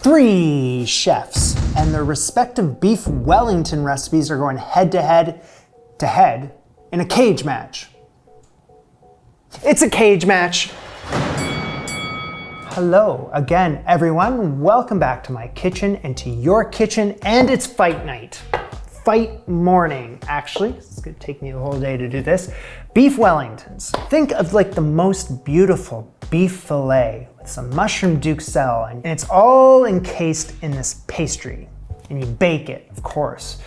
Three chefs and their respective Beef Wellington recipes are going head to head in a cage match. It's a cage match. Hello again, everyone. Welcome back to my kitchen and to your kitchen, and it's fight night. Fight morning, actually. It's gonna take me the whole day to do this. Beef Wellingtons. Think of like the most beautiful beef fillet with some mushroom duxelle, and it's all encased in this pastry. And you bake it, of course.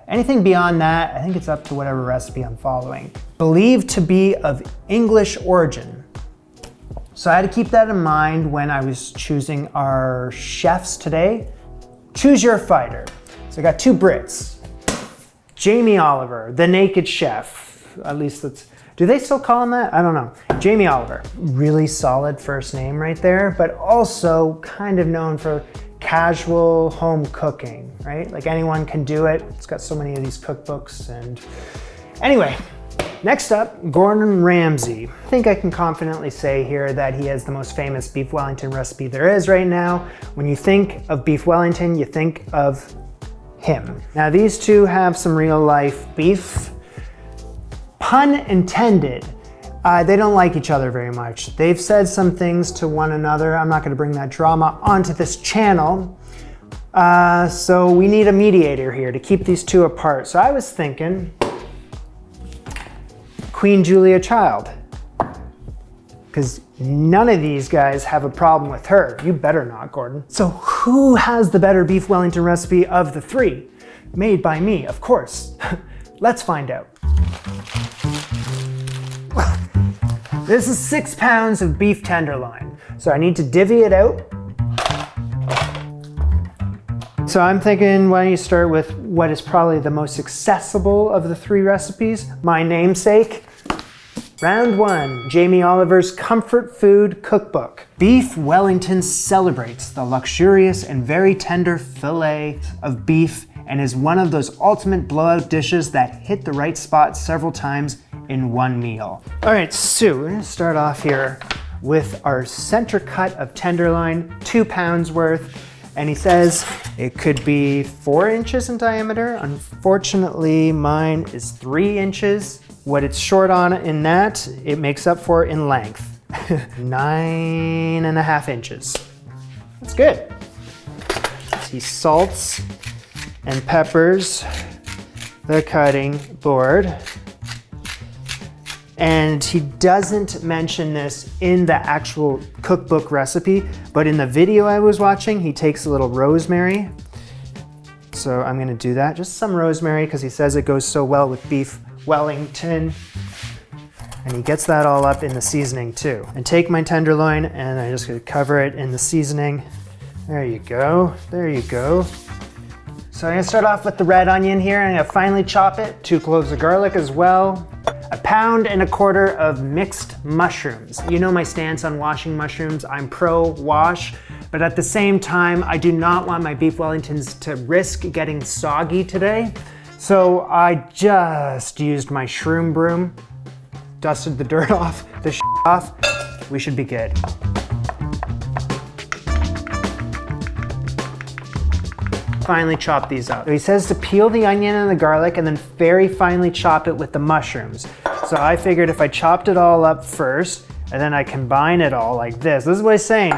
Anything beyond that, I think it's up to whatever recipe I'm following. Believed to be of English origin. So I had to keep that in mind when I was choosing our chefs today. Choose your fighter. So I got two Brits. Jamie Oliver, the naked chef. At least that's, do they still call him that? I don't know. Jamie Oliver. Really solid first name right there, but also kind of known for casual home cooking, right? Like anyone can do it. It's got so many of these cookbooks. And anyway, next up, Gordon Ramsay. I think I can confidently say here that he has the most famous Beef Wellington recipe there is right now. When you think of Beef Wellington, you think of him. Now these two have some real life beef. Pun intended. They don't like each other very much. They've said some things to one another. I'm not gonna bring that drama onto this channel. So we need a mediator here to keep these two apart. So I was thinking Queen Julia Child, because none of these guys have a problem with her. You better not, Gordon. So who has the better Beef Wellington recipe of the three? Made by me, of course. Let's find out. This is 6 pounds of beef tenderloin. So I need to divvy it out. So I'm thinking, why don't you start with what is probably the most accessible of the three recipes? My namesake. Round one, Jamie Oliver's Comfort Food Cookbook. Beef Wellington celebrates the luxurious and very tender fillet of beef and is one of those ultimate blowout dishes that hit the right spot several times in one meal. All right, so we're gonna start off here with our center cut of tenderloin, 2 pounds worth. And he says it could be 4 inches in diameter. Unfortunately, mine is 3 inches. What it's short on in that, it makes up for in length. 9.5 inches. That's good. He salts and peppers the cutting board. And he doesn't mention this in the actual cookbook recipe, but in the video I was watching, he takes a little rosemary. So I'm gonna do that, just some rosemary, because he says it goes so well with Beef Wellington. And he gets that all up in the seasoning too. And take my tenderloin and I'm just gonna cover it in the seasoning. There you go, there you go. So I'm gonna start off with the red onion here, and I'm gonna finely chop it. 2 cloves of garlic as well. 1.25 pounds of mixed mushrooms. You know my stance on washing mushrooms. I'm pro wash, but at the same time, I do not want my Beef Wellingtons to risk getting soggy today. So I just used my shroom broom, dusted the dirt off, the shit off. We should be good. Finely chop these up. He says to peel the onion and the garlic and then very finely chop it with the mushrooms. So I figured if I chopped it all up first and then I combine it all like this is what he's saying.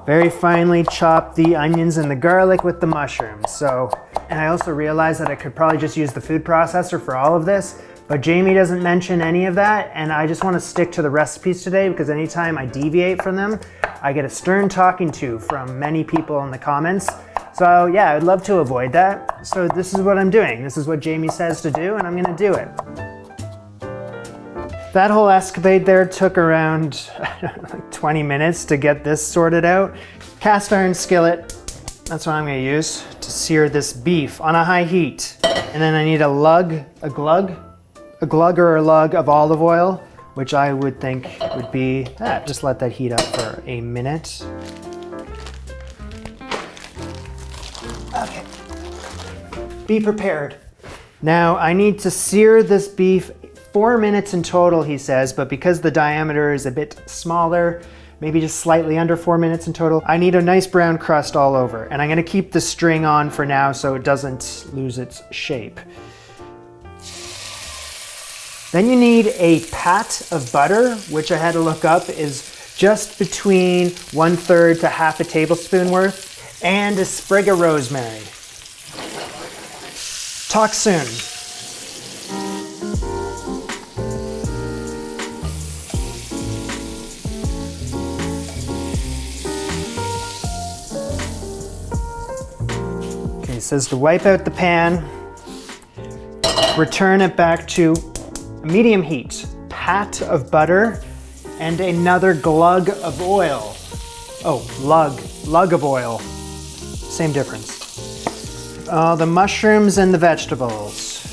Very finely chop the onions and the garlic with the mushrooms. So, and I also realized that I could probably just use the food processor for all of this, but Jamie doesn't mention any of that, and I just want to stick to the recipes today because anytime I deviate from them, I get a stern talking to from many people in the comments. So yeah, I'd love to avoid that. So this is what I'm doing. This is what Jamie says to do, and I'm gonna do it. That whole escapade there took around like 20 minutes to get this sorted out. Cast iron skillet, that's what I'm gonna use to sear this beef on a high heat. And then I need a glug of olive oil, which I would think would be that. Just let that heat up for a minute. Okay, be prepared. Now I need to sear this beef 4 minutes in total, he says, but because the diameter is a bit smaller maybe just slightly under 4 minutes in total. I need a nice brown crust all over, and I'm gonna keep the string on for now so it doesn't lose its shape. Then you need a pat of butter, which I had to look up is just between 1/3 to half a tablespoon worth, and a sprig of rosemary. Talk soon. Okay, it says to wipe out the pan, return it back to medium heat, pat of butter, and another glug of oil. Oh, lug of oil. Same difference. The mushrooms and the vegetables.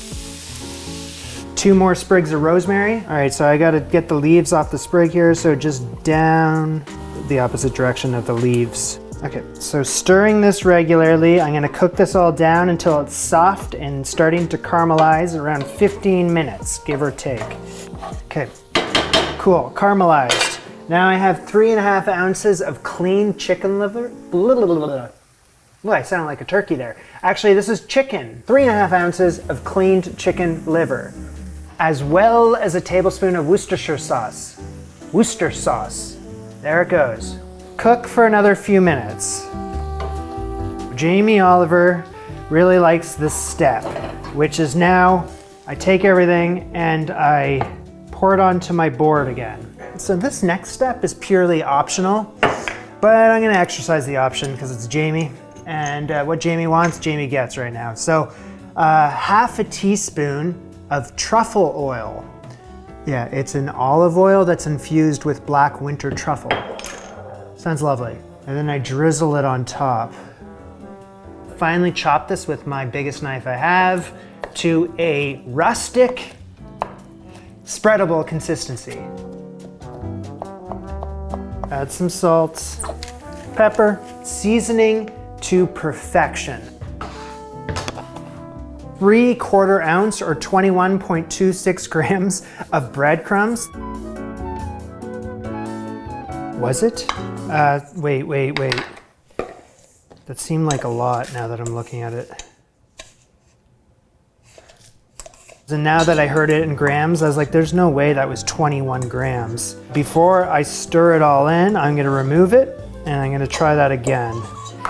2 more sprigs of rosemary. All right, so I gotta get the leaves off the sprig here, so just down the opposite direction of the leaves. Okay, so stirring this regularly, I'm gonna cook this all down until it's soft and starting to caramelize around 15 minutes, give or take. Okay, cool, caramelized. Now I have 3.5 ounces of clean chicken liver. Well, I sound like a turkey there. Actually, this is chicken. 3.5 ounces of cleaned chicken liver, as well as a tablespoon of Worcestershire sauce. Worcester sauce. There it goes. Cook for another few minutes. Jamie Oliver really likes this step, which is now I take everything and I pour it onto my board again. So this next step is purely optional, but I'm gonna exercise the option because it's Jamie, and what Jamie wants, Jamie gets right now. So half a teaspoon of truffle oil. Yeah, it's an olive oil that's infused with black winter truffle. Sounds lovely. And then I drizzle it on top. Finally chop this with my biggest knife I have to a rustic, spreadable consistency. Add some salt, pepper, seasoning to perfection. 3/4 ounce or 21.26 grams of breadcrumbs. Was it? Wait. That seemed like a lot now that I'm looking at it. And now that I heard it in grams, I was like, there's no way that was 21 grams. Before I stir it all in, I'm gonna remove it and I'm gonna try that again.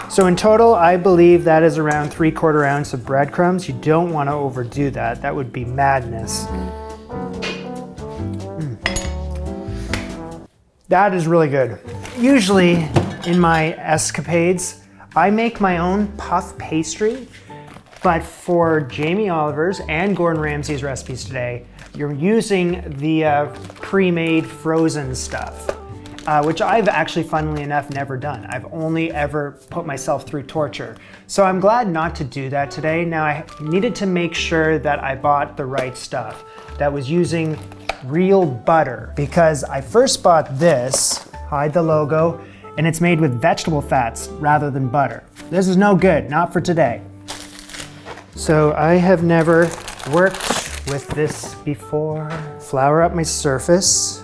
So in total, I believe that is around 3/4 ounce of breadcrumbs. You don't wanna overdo that. That would be madness. That is really good. Usually in my escapades, I make my own puff pastry, but for Jamie Oliver's and Gordon Ramsay's recipes today, you're using the pre-made frozen stuff, which I've actually, funnily enough, never done. I've only ever put myself through torture. So I'm glad not to do that today. Now I needed to make sure that I bought the right stuff, that was using real butter, because I first bought this, hide the logo, and it's made with vegetable fats rather than butter. This is no good, not for today. So I have never worked with this before. Flour up my surface.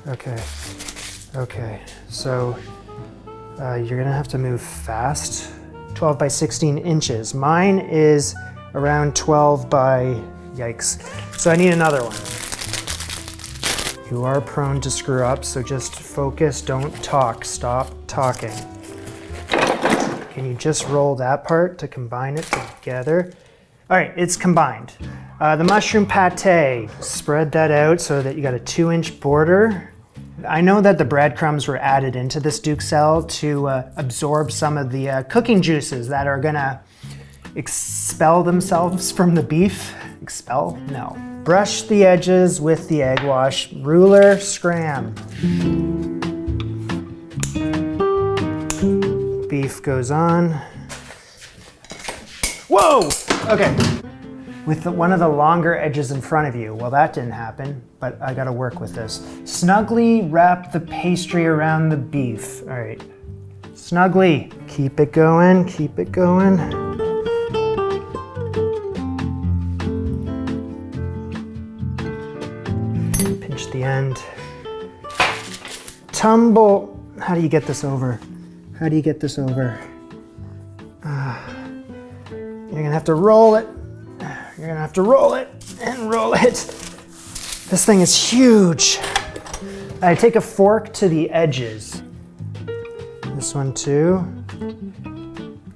Okay, so you're gonna have to move fast. 12 by 16 inches. Mine is around 12 by, yikes. So I need another one. You are prone to screw up, so just focus, don't talk, stop talking. Can you just roll that part to combine it together? All right, it's combined. The mushroom pate, spread that out so that you got a 2-inch border. I know that the breadcrumbs were added into this duxelle to absorb some of the cooking juices that are gonna expel themselves from the beef. Expel? No. Brush the edges with the egg wash. Ruler, scram. Beef goes on. Whoa! Okay. With one of the longer edges in front of you. Well, that didn't happen, but I gotta work with this. Snugly wrap the pastry around the beef. All right. Snugly. Keep it going, keep it going. Pinch the end. tumble. How do you get this over? How do you get this over? You're gonna have to roll it. You're gonna have to roll it and roll it. This thing is huge. I take a fork to the edges. This one too.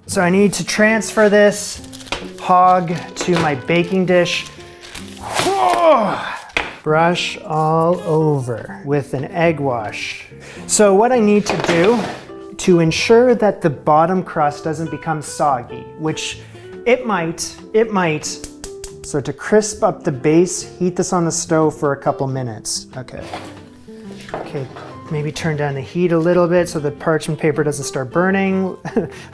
So I need to transfer this hog to my baking dish. Brush all over with an egg wash. So what I need to do to ensure that the bottom crust doesn't become soggy, which it might. So to crisp up the base, heat this on the stove for a couple minutes. Okay, maybe turn down the heat a little bit so the parchment paper doesn't start burning,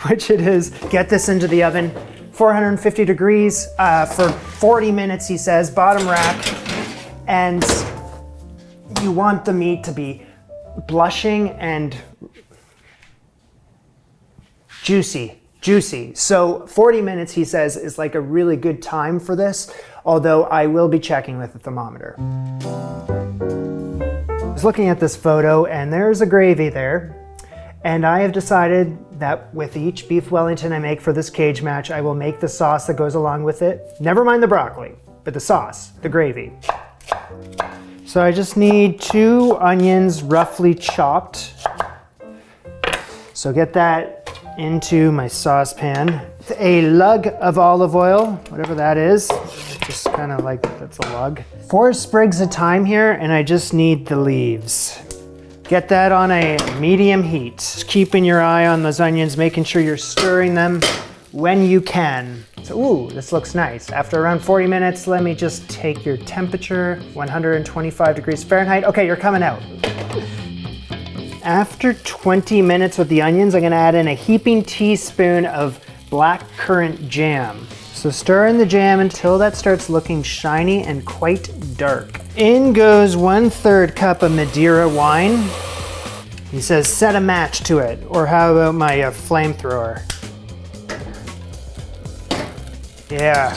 which it is. Get this into the oven, 450 degrees for 40 minutes, he says, bottom rack. And you want the meat to be blushing and juicy. So 40 minutes, he says, is like a really good time for this, although I will be checking with the thermometer. I was looking at this photo and there's a gravy there, and I have decided that with each beef Wellington I make for this cage match, I will make the sauce that goes along with it. Never mind the broccoli, but the sauce, the gravy. So I just need 2 onions roughly chopped. So get that into my saucepan. A lug of olive oil, whatever that is. Just kind of like, that's a lug. 4 sprigs of thyme here, and I just need the leaves. Get that on a medium heat. Just keeping your eye on those onions, making sure you're stirring them when you can. So, ooh, this looks nice. After around 40 minutes, let me just take your temperature, 125 degrees Fahrenheit. Okay, you're coming out. After 20 minutes with the onions, I'm gonna add in a heaping teaspoon of blackcurrant jam. So stir in the jam until that starts looking shiny and quite dark. In goes 1/3 cup of Madeira wine. He says set a match to it, or how about my flamethrower? Yeah.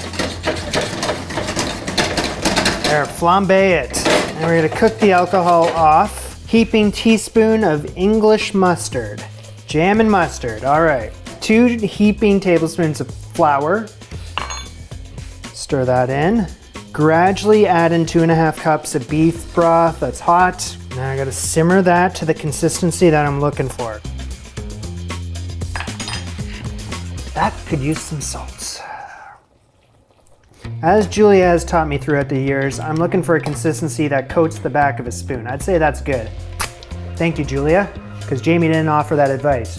There, flambe it. And we're gonna cook the alcohol off. Heaping teaspoon of English mustard. Jam and mustard, all right. 2 heaping tablespoons of flour. Stir that in. Gradually add in 2.5 cups of beef broth that's hot. Now I gotta simmer that to the consistency that I'm looking for. That could use some salt. As Julia has taught me throughout the years, I'm looking for a consistency that coats the back of a spoon. I'd say that's good. Thank you, Julia, because Jamie didn't offer that advice.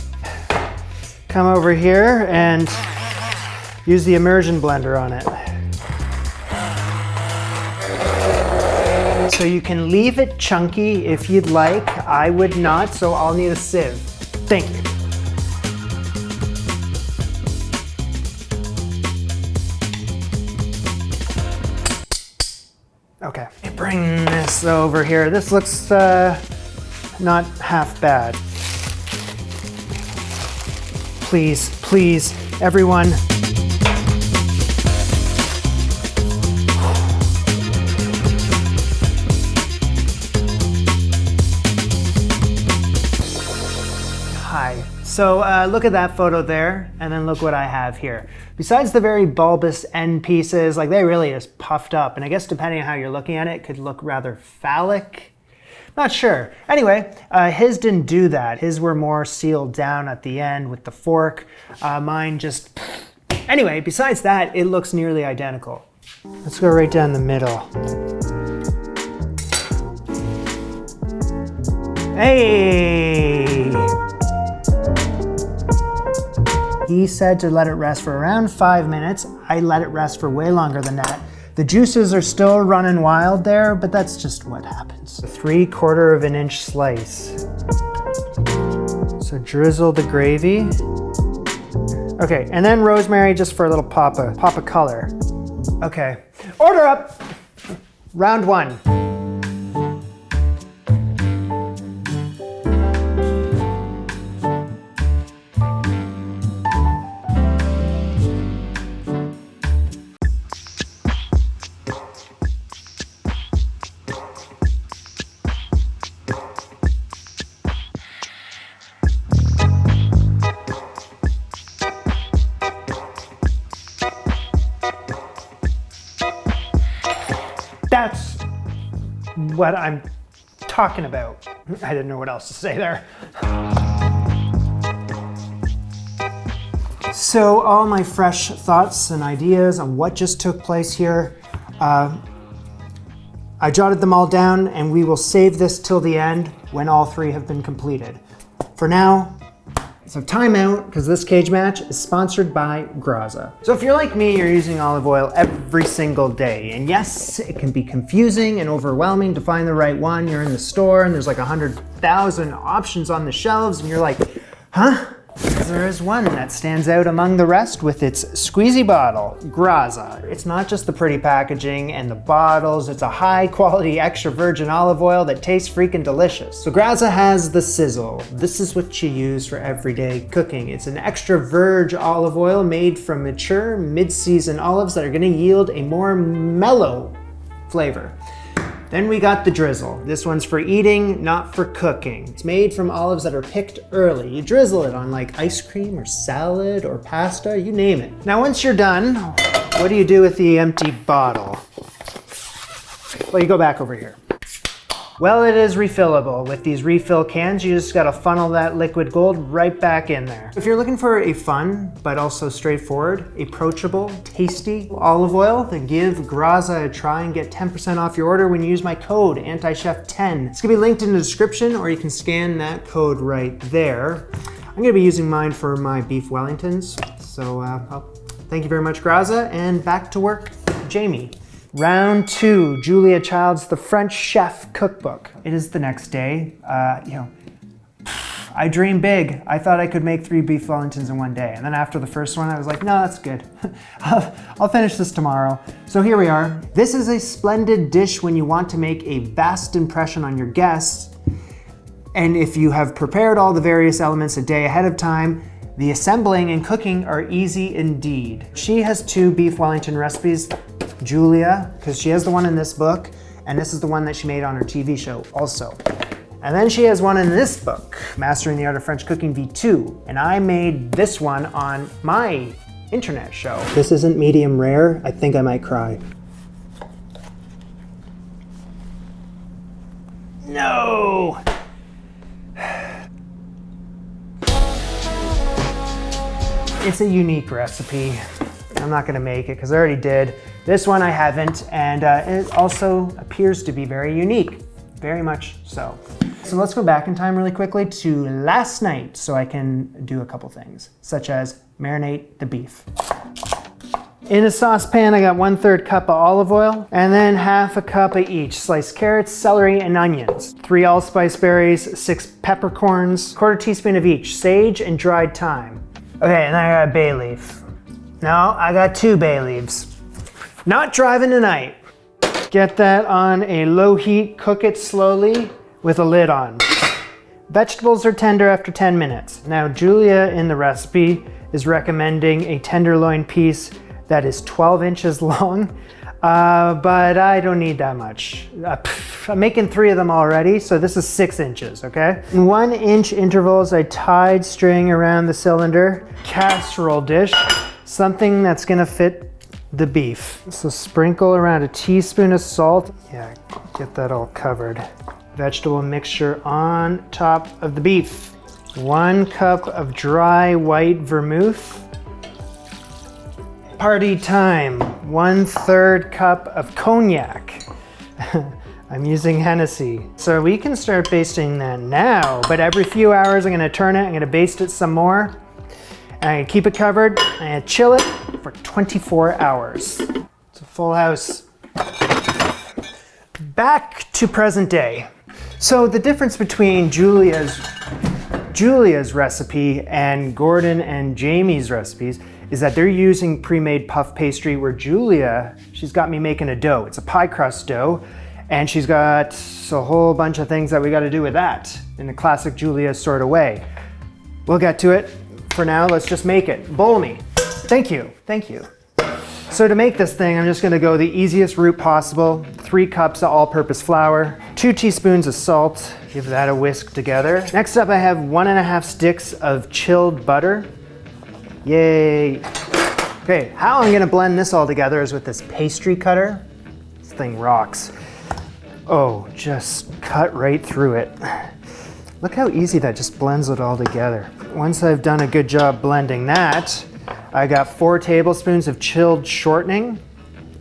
Come over here and use the immersion blender on it. So you can leave it chunky if you'd like. I would not, so I'll need a sieve. Thank you. Okay, bring this over here. This looks not half bad. Please, everyone. Hi. So look at that photo there, and then look what I have here. Besides the very bulbous end pieces, like they really just puffed up, and I guess depending on how you're looking at it, could look rather phallic. Not sure. Anyway, his didn't do that. His were more sealed down at the end with the fork. Mine just... Anyway, besides that, it looks nearly identical. Let's go right down the middle. Hey! He said to let it rest for around 5 minutes. I let it rest for way longer than that. The juices are still running wild there, but that's just what happens. A 3/4 inch slice. So drizzle the gravy. Okay, and then rosemary just for a little pop of color. Okay, order up. Round 1. what I'm talking about. I didn't know what else to say there. So all my fresh thoughts and ideas on what just took place here, I jotted them all down, and we will save this till the end when all 3 have been completed. For now, so time out, because this cage match is sponsored by Graza. So if you're like me, you're using olive oil every single day. And yes, it can be confusing and overwhelming to find the right one. You're in the store and there's like 100,000 options on the shelves and you're like, huh? There is one that stands out among the rest with its squeezy bottle, Graza. It's not just the pretty packaging and the bottles, it's a high quality extra virgin olive oil that tastes freaking delicious. So Graza has the sizzle. This is what you use for everyday cooking. It's an extra virgin olive oil made from mature mid-season olives that are gonna yield a more mellow flavor. Then we got the drizzle. This one's for eating, not for cooking. It's made from olives that are picked early. You drizzle it on like ice cream or salad or pasta, you name it. Now once you're done, what do you do with the empty bottle? Well, you go back over here. Well, it is refillable. With these refill cans, you just gotta funnel that liquid gold right back in there. If you're looking for a fun, but also straightforward, approachable, tasty olive oil, then give Graza a try and get 10% off your order when you use my code, ANTICHEF10. It's gonna be linked in the description, or you can scan that code right there. I'm gonna be using mine for my Beef Wellingtons. So thank you very much, Graza, and back to work, Jamie. Round 2, Julia Child's The French Chef Cookbook. It is the next day. I dream big. I thought I could make 3 Beef Wellingtons in one day. And then after the first one, I was like, no, that's good. I'll finish this tomorrow. So here we are. This is a splendid dish when you want to make a vast impression on your guests. And if you have prepared all the various elements a day ahead of time, the assembling and cooking are easy indeed. She has 2 Beef Wellington recipes. Julia, because she has the one in this book, and this is the one that she made on her TV show also. And then she has one in this book, Mastering the Art of French Cooking V2, and I made this one on my internet show. This isn't medium rare. I think I might cry. No! It's a unique recipe. I'm not gonna make it because I already did. This one I haven't, and it also appears to be very unique, very much so. So let's go back in time really quickly to last night so I can do a couple things, such as marinate the beef. In a saucepan, I got 1/3 cup of olive oil, and then 1/2 cup of each sliced carrots, celery, and onions. 3 allspice berries, 6 peppercorns, 1/4 teaspoon of each sage and dried thyme. Okay, and then I got a bay leaf. No, I got 2 bay leaves. Not driving tonight. Get that on a low heat, cook it slowly with a lid on. Vegetables are tender after 10 minutes. Now, Julia in the recipe is recommending a tenderloin piece that is 12 inches long, but I don't need that much. I'm making 3 of them already, so this is 6 inches, okay? In 1-inch intervals, I tied string around the cylinder. Casserole dish, something that's gonna fit the beef. So sprinkle around a teaspoon of salt. Yeah, get that all covered. Vegetable mixture on top of the beef. 1 cup of dry white vermouth. Party time, 1/3 cup of cognac. I'm using Hennessy. So we can start basting that now, but every few hours I'm gonna turn it, I'm gonna baste it some more. And I'm gonna keep it covered, and I'm gonna chill it for 24 hours. It's a full house. Back to present day. So the difference between Julia's recipe and Gordon and Jamie's recipes is that they're using pre-made puff pastry, where Julia, she's got me making a dough. It's a pie crust dough, and she's got a whole bunch of things that we gotta do with that in the classic Julia sort of way. We'll get to it. For now, let's just make it. Bowl me. Thank you, thank you. So to make this thing, I'm just gonna go the easiest route possible. 3 cups of all-purpose flour, 2 teaspoons of salt, give that a whisk together. Next up, I have 1.5 sticks of chilled butter. Yay. Okay, how I'm gonna blend this all together is with this pastry cutter. This thing rocks. Oh, just cut right through it. Look how easy that just blends it all together. Once I've done a good job blending that, I got 4 tablespoons of chilled shortening.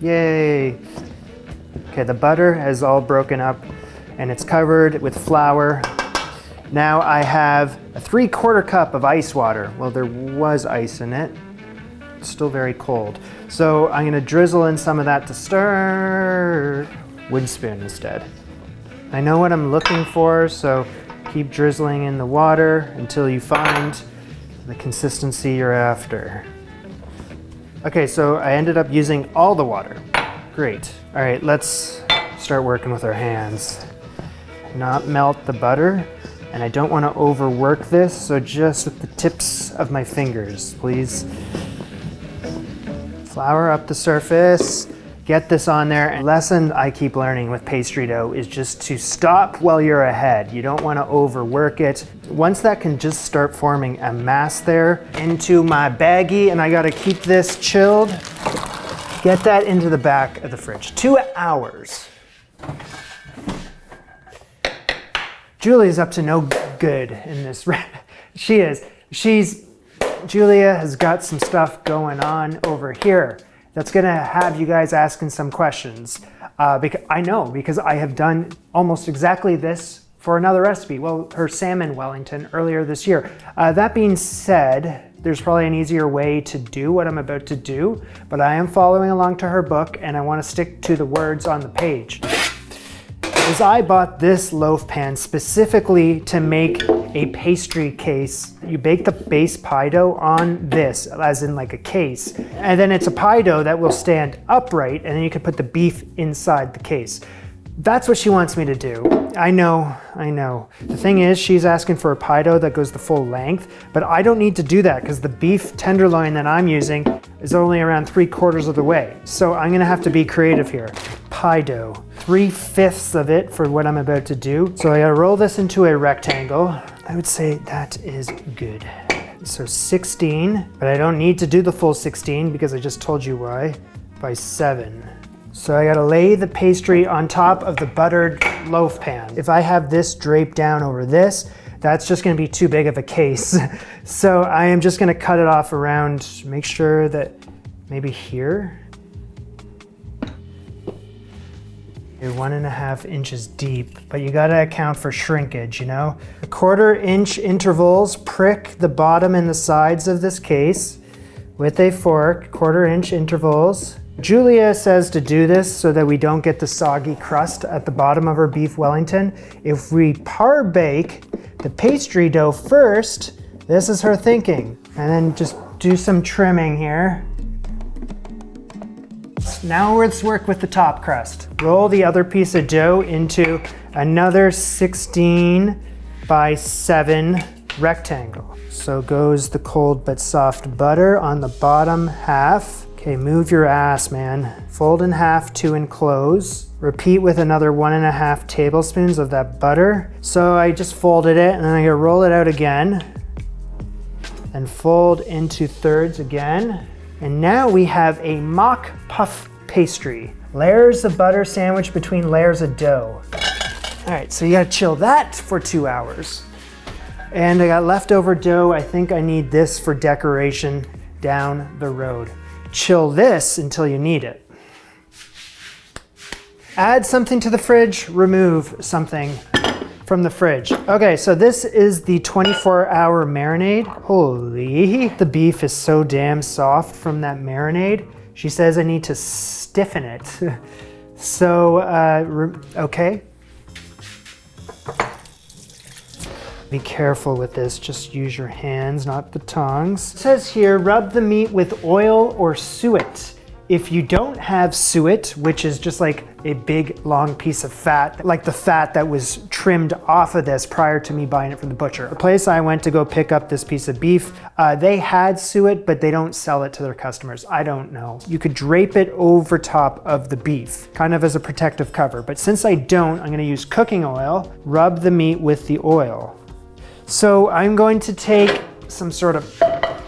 Yay. Okay, the butter has all broken up and it's covered with flour. Now I have a 3/4 cup of ice water. Well, there was ice in it. It's still very cold. So I'm gonna drizzle in some of that to stir. Wood spoon instead. I know what I'm looking for, so keep drizzling in the water until you find the consistency you're after. Okay, so I ended up using all the water. Great. All right, let's start working with our hands. Not melt the butter, and I don't want to overwork this, so just with the tips of my fingers, please. Flour up the surface. Get this on there. And lesson I keep learning with pastry dough is just to stop while you're ahead. You don't want to overwork it. Once that can just start forming a mass there, into my baggie, and I got to keep this chilled. Get that into the back of the fridge. 2 hours. Julie's up to no good in this. She is. Julia has got some stuff going on over here that's gonna have you guys asking some questions. Because I have done almost exactly this for another recipe. Well, her salmon Wellington earlier this year. That being said, there's probably an easier way to do what I'm about to do, but I am following along to her book and I wanna stick to the words on the page. Is I bought this loaf pan specifically to make a pastry case. You bake the base pie dough on this, as in like a case, and then it's a pie dough that will stand upright, and then you can put the beef inside the case. That's what she wants me to do. I know. The thing is, she's asking for a pie dough that goes the full length, but I don't need to do that because the beef tenderloin that I'm using is only around 3/4 of the way. So I'm gonna have to be creative here. Pie dough, 3/5 of it for what I'm about to do. So I gotta roll this into a rectangle. I would say that is good. So 16, but I don't need to do the full 16 because I just told you why, by 7. So I gotta lay the pastry on top of the buttered loaf pan. If I have this draped down over this, that's just gonna be too big of a case. So I am just gonna cut it off around, make sure that maybe here. 1.5 inches deep, but you gotta account for shrinkage, you know? 1/4 inch intervals, prick the bottom and the sides of this case with a fork, 1/4 inch intervals. Julia says to do this so that we don't get the soggy crust at the bottom of our beef Wellington. If we par bake the pastry dough first, this is her thinking, and then just do some trimming here. Now let's work with the top crust. Roll the other piece of dough into another 16 by 7 rectangle. So goes the cold but soft butter on the bottom half. Okay, move your ass, man. Fold in half to enclose. Repeat with another 1.5 tablespoons of that butter. So I just folded it and then I'm gonna roll it out again and fold into thirds again. And now we have a mock puff pastry. Layers of butter sandwiched between layers of dough. All right, so you gotta chill that for 2 hours. And I got leftover dough. I think I need this for decoration down the road. Chill this until you need it. Add something to the fridge, remove something from the fridge. Okay, so this is the 24-hour marinade. Holy, the beef is so damn soft from that marinade. She says I need to stiffen it. So, okay. Be careful with this, just use your hands, not the tongs. It says here, rub the meat with oil or suet. If you don't have suet, which is just like a big long piece of fat, like the fat that was trimmed off of this prior to me buying it from the butcher. The place I went to go pick up this piece of beef, they had suet, but they don't sell it to their customers. I don't know. You could drape it over top of the beef, kind of as a protective cover. But since I don't, I'm gonna use cooking oil, rub the meat with the oil. So I'm going to take some sort of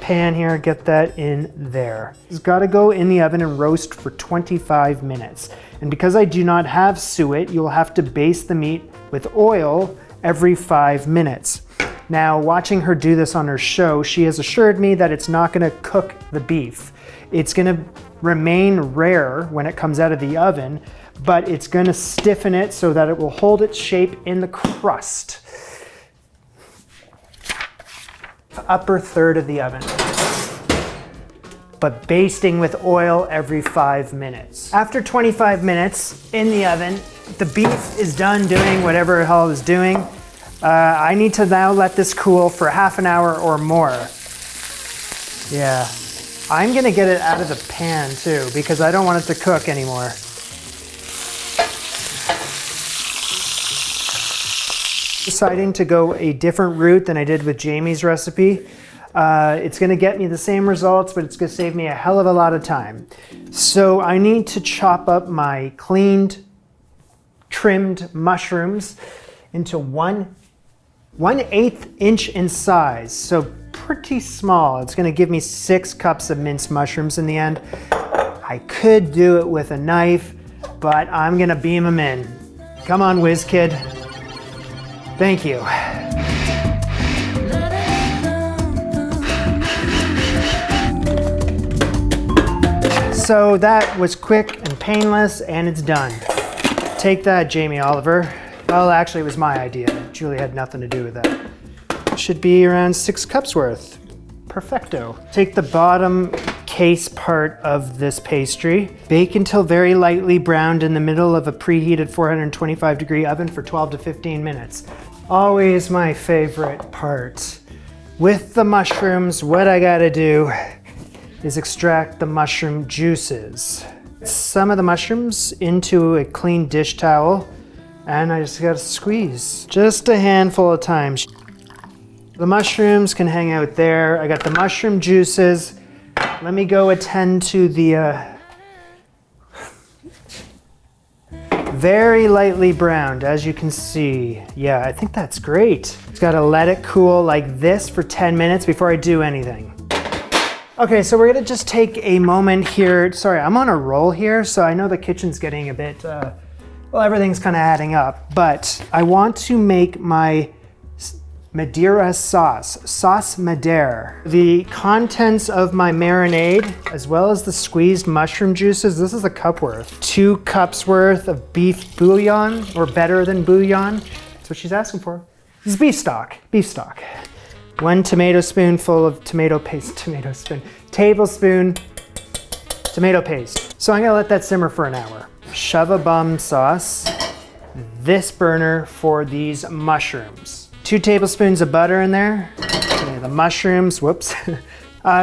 pan here, get that in there. It's gotta go in the oven and roast for 25 minutes. And because I do not have suet, you'll have to baste the meat with oil every 5 minutes. Now, watching her do this on her show, she has assured me that it's not gonna cook the beef. It's gonna remain rare when it comes out of the oven, but it's gonna stiffen it so that it will hold its shape in the crust. Upper third of the oven, but basting with oil every 5 minutes. After 25 minutes in the oven, the beef is done doing whatever the hell it's doing. I need to now let this cool for half an hour or more. Yeah, I'm gonna get it out of the pan too because I don't want it to cook anymore. Deciding to go a different route than I did with Jamie's recipe. It's gonna get me the same results, but it's gonna save me a hell of a lot of time. So I need to chop up my cleaned, trimmed mushrooms into 1/8 inch in size. So pretty small. It's gonna give me 6 cups of minced mushrooms in the end. I could do it with a knife, but I'm gonna beam them in. Come on, whiz kid. Thank you. So that was quick and painless, and it's done. Take that, Jamie Oliver. Well, actually, it was my idea. Julie had nothing to do with that. Should be around 6 cups worth. Perfecto. Take the bottom case part of this pastry, bake until very lightly browned in the middle of a preheated 425-degree oven for 12 to 15 minutes. Always my favorite part. With the mushrooms, what I gotta do is extract the mushroom juices. Some of the mushrooms into a clean dish towel, and I just gotta squeeze just a handful of times. The mushrooms can hang out there. I got the mushroom juices. Let me go attend to the very lightly browned, as you can see. Yeah, I think that's great. Just gotta let it cool like this for 10 minutes before I do anything. Okay, so we're gonna just take a moment here. Sorry, I'm on a roll here, so I know the kitchen's getting a bit, well, everything's kind of adding up, but I want to make my Madeira sauce Madeira. The contents of my marinade, as well as the squeezed mushroom juices, this is a cup worth. 2 cups worth of beef bouillon, or better than bouillon. That's what she's asking for. This is beef stock, 1 tomato spoonful of tomato paste, tablespoon tomato paste. So I'm gonna let that simmer for an hour. Shove a bum sauce, this burner for these mushrooms. 2 tablespoons of butter in there. Okay, the mushrooms, whoops. Do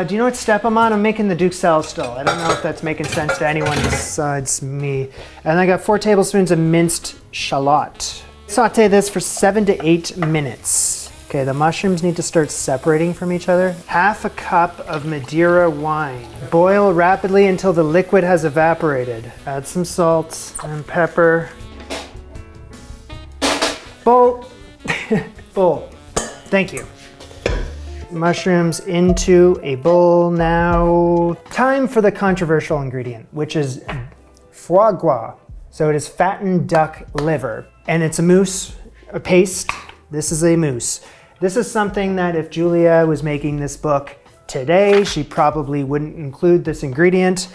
you know what step I'm on? I'm making the duxelles still. I don't know if that's making sense to anyone besides me. And I got 4 tablespoons of minced shallot. Saute this for 7 to 8 minutes. Okay, the mushrooms need to start separating from each other. Half a cup of Madeira wine. Boil rapidly until the liquid has evaporated. Add some salt and pepper. Bowl. Bowl. Thank you. Mushrooms into a bowl now. Time for the controversial ingredient, which is foie gras. So it is fattened duck liver, and it's a mousse, a paste. This is a mousse. This is something that if Julia was making this book today, she probably wouldn't include this ingredient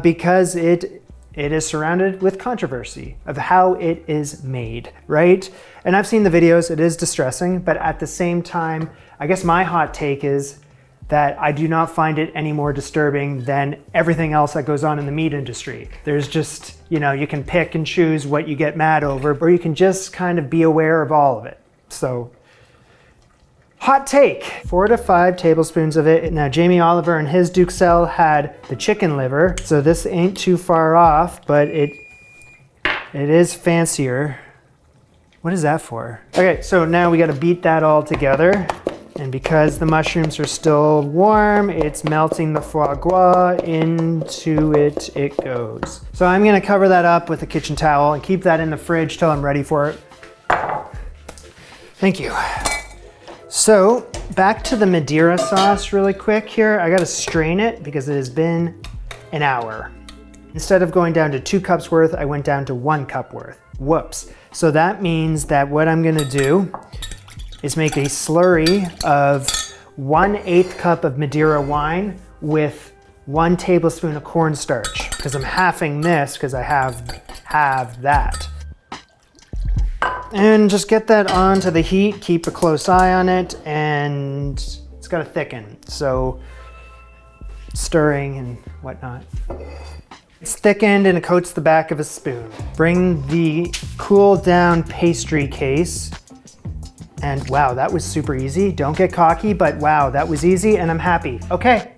because it is surrounded with controversy of how it is made, right? And I've seen the videos, it is distressing, but at the same time, I guess my hot take is that I do not find it any more disturbing than everything else that goes on in the meat industry. There's just, you know, you can pick and choose what you get mad over, or you can just kind of be aware of all of it. So, hot take, 4 to 5 tablespoons of it. Now, Jamie Oliver and his duxelle had the chicken liver, so this ain't too far off, but it is fancier. What is that for? Okay, so now we gotta beat that all together. And because the mushrooms are still warm, it's melting the foie gras into it goes. So I'm gonna cover that up with a kitchen towel and keep that in the fridge till I'm ready for it. Thank you. So back to the Madeira sauce really quick here. I gotta strain it because it has been an hour. Instead of going down to 2 cups worth, I went down to 1 cup worth. Whoops. So that means that what I'm gonna do is make a slurry of 1/8 cup of Madeira wine with 1 tablespoon of cornstarch, because I'm halving this because I have that. And just get that onto the heat, keep a close eye on it, and it's gotta thicken. So stirring and whatnot. It's thickened and it coats the back of a spoon. Bring the cool down pastry case. And wow, that was super easy. Don't get cocky, but wow, that was easy and I'm happy. Okay,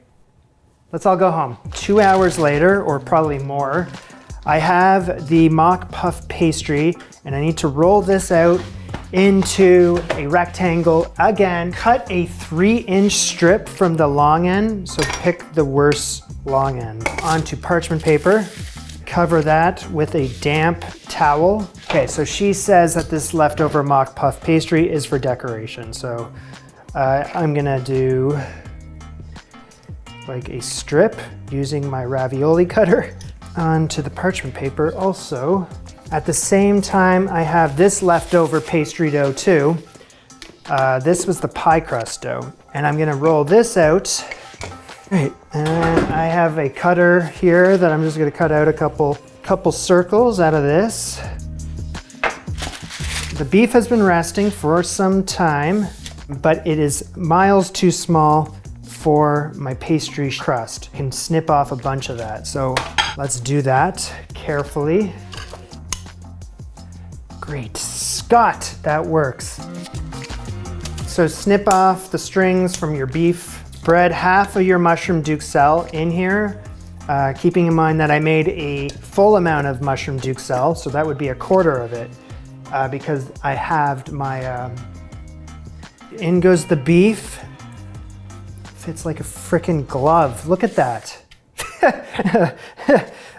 let's all go home. 2 hours later, or probably more, I have the mock puff pastry and I need to roll this out into a rectangle again. Cut a 3-inch strip from the long end, so pick the worst long end. Onto parchment paper, cover that with a damp towel. Okay, so she says that this leftover mock puff pastry is for decoration, so I'm gonna do like a strip using my ravioli cutter onto the parchment paper also. At the same time, I have this leftover pastry dough too. This was the pie crust dough, and I'm gonna roll this out. Right, and I have a cutter here that I'm just gonna cut out a couple circles out of this. The beef has been resting for some time, but it is miles too small for my pastry crust. I can snip off a bunch of that, so let's do that carefully. Great Scott, that works. So snip off the strings from your beef. Spread half of your mushroom duxelle in here, keeping in mind that I made a full amount of mushroom duxelle, so that would be 1/4 of it, because I halved my, in goes the beef. Fits like a frickin' glove, look at that.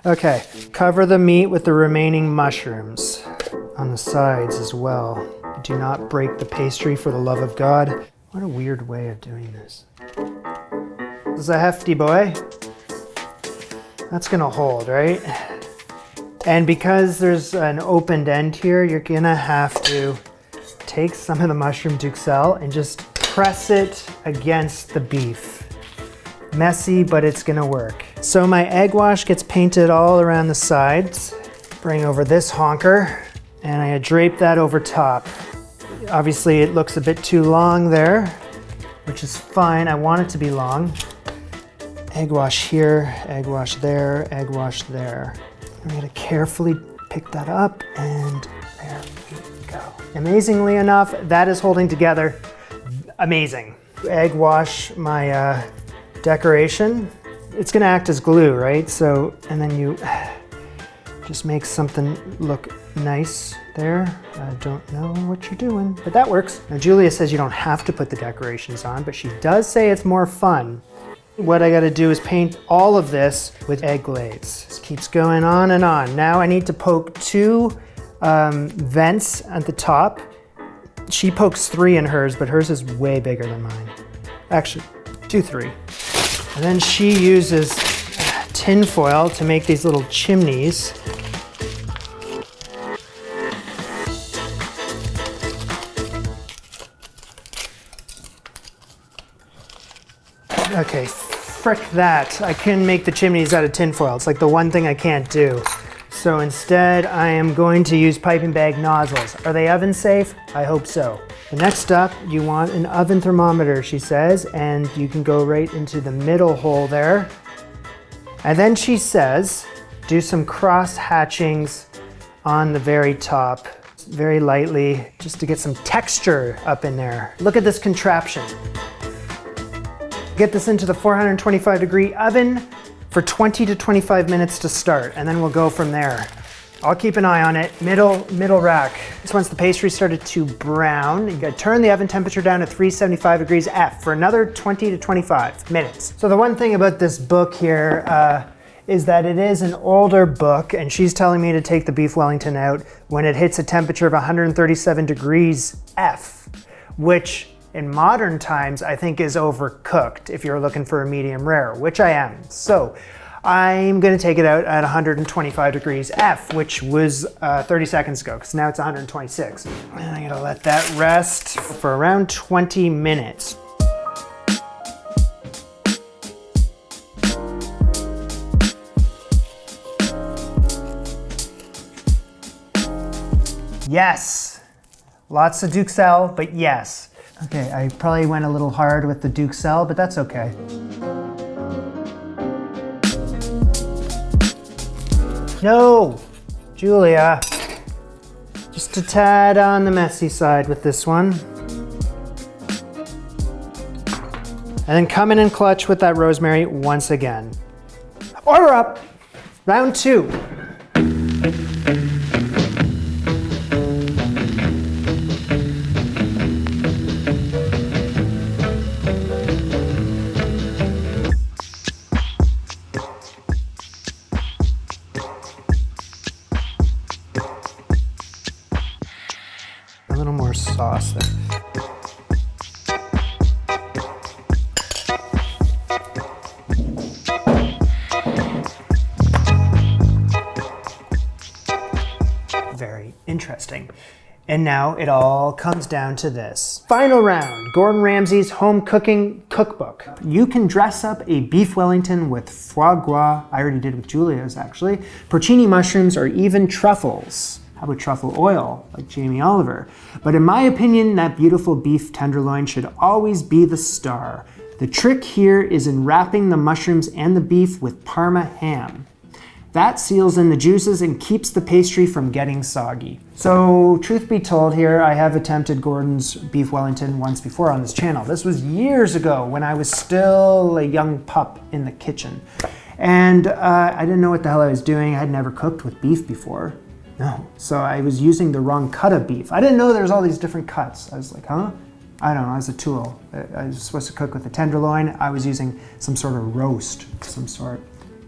Okay, cover the meat with the remaining mushrooms on the sides as well. Do not break the pastry for the love of God. What a weird way of doing this. This is a hefty boy. That's gonna hold, right? And because there's an opened end here, you're gonna have to take some of the mushroom duxelle and just press it against the beef. Messy, but it's gonna work. So my egg wash gets painted all around the sides. Bring over this honker, and I drape that over top. Obviously it looks a bit too long there, which is fine. I want it to be long. Egg wash here, egg wash there, egg wash there. I'm gonna carefully pick that up, and there we go. Amazingly enough, that is holding together. Amazing. Egg wash my decoration. It's gonna act as glue, right? So, and then you just make something look nice there. I don't know what you're doing, but that works. Now Julia says you don't have to put the decorations on, but she does say it's more fun. What I gotta do is paint all of this with egg glaze. This keeps going on and on. Now I need to poke 2 vents at the top. She pokes 3 in hers, but hers is way bigger than mine. Actually, do 3. And then she uses tin foil to make these little chimneys. Okay, frick that. I can make the chimneys out of tin foil. It's like the one thing I can't do. So instead, I am going to use piping bag nozzles. Are they oven safe? I hope so. The next up, you want an oven thermometer, she says, and you can go right into the middle hole there. And then she says, do some cross hatchings on the very top, very lightly, just to get some texture up in there. Look at this contraption. Get this into the 425-degree oven for 20 to 25 minutes to start, and then we'll go from there. I'll keep an eye on it. Middle rack. Once the pastry started to brown, you gotta turn the oven temperature down to 375 degrees F for another 20 to 25 minutes. So the one thing about this book here is that it is an older book, and she's telling me to take the Beef Wellington out when it hits a temperature of 137 degrees F, which in modern times, I think is overcooked if you're looking for a medium rare, which I am. So I'm gonna take it out at 125 degrees F, which was 30 seconds ago, because now it's 126. And I'm gonna let that rest for around 20 minutes. Yes, lots of Duxelles, but yes. Okay, I probably went a little hard with the Duxelles, but that's okay. No, Julia, just a tad on the messy side with this one. And then come in clutch with that rosemary once again. Order up, round 2. A little more sauce there. Very interesting. And now it all comes down to this. Final round, Gordon Ramsay's home cooking cookbook. You can dress up a beef Wellington with foie gras, I already did with Julia's actually, porcini mushrooms, or even truffles. How about truffle oil, like Jamie Oliver? But in my opinion, that beautiful beef tenderloin should always be the star. The trick here is in wrapping the mushrooms and the beef with Parma ham. That seals in the juices and keeps the pastry from getting soggy. So, truth be told here, I have attempted Gordon's Beef Wellington once before on this channel. This was years ago when I was still a young pup in the kitchen. And I didn't know what the hell I was doing. I had never cooked with beef before. No. So I was using the wrong cut of beef. I didn't know there was all these different cuts. I was like, huh? I don't know, as a tool. I was supposed to cook with a tenderloin. I was using some sort of roast of some sort.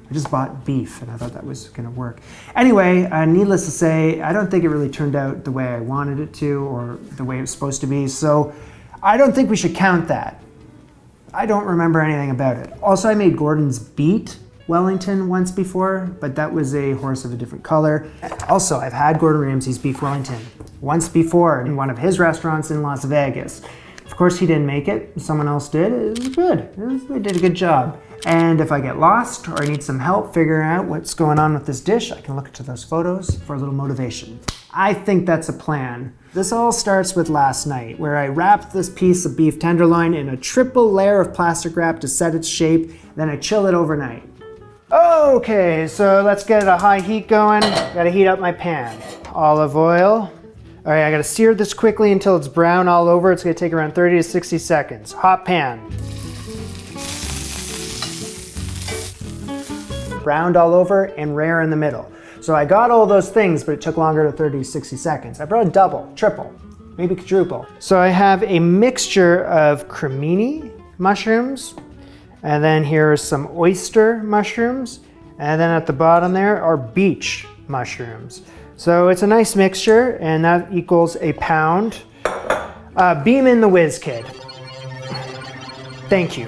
I just bought beef and I thought that was gonna work. Anyway, needless to say, I don't think it really turned out the way I wanted it to or the way it was supposed to be. So I don't think we should count that. I don't remember anything about it. Also, I made Gordon's Beet Wellington once before, but that was a horse of a different color. Also, I've had Gordon Ramsay's Beef Wellington once before in one of his restaurants in Las Vegas. Of course, he didn't make it. Someone else did. It was good. They did a good job. And if I get lost or I need some help figuring out what's going on with this dish, I can look to those photos for a little motivation. I think that's a plan. This all starts with last night, where I wrapped this piece of beef tenderloin in a triple layer of plastic wrap to set its shape, then I chill it overnight. Okay, so let's get a high heat going. Gotta heat up my pan. Olive oil. All right, I gotta sear this quickly until it's brown all over. It's gonna take around 30 to 60 seconds. Hot pan. Browned all over and rare in the middle. So I got all those things, but it took longer than 30 to 60 seconds. I brought a double, triple, maybe quadruple. So I have a mixture of cremini mushrooms, and then here are some oyster mushrooms, and then at the bottom there are beech mushrooms. So it's a nice mixture, and that equals a pound. Beam in the whiz kid. Thank you.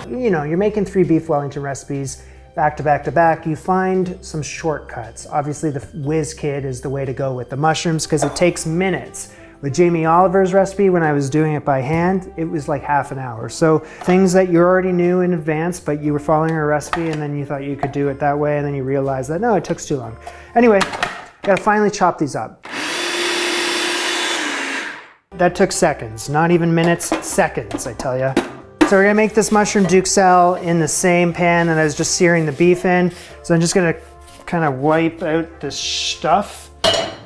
You know, you're making 3 beef Wellington recipes back to back to back. You find some shortcuts. Obviously the whiz kid is the way to go with the mushrooms because it takes minutes. With Jamie Oliver's recipe, when I was doing it by hand, it was like half an hour. So things that you already knew in advance, but you were following a recipe and then you thought you could do it that way, and then you realized that, no, it took too long. Anyway, gotta finally chop these up. That took seconds, not even minutes, seconds, I tell ya. So we're gonna make this mushroom duxelle in the same pan that I was just searing the beef in. So I'm just gonna kind of wipe out this stuff,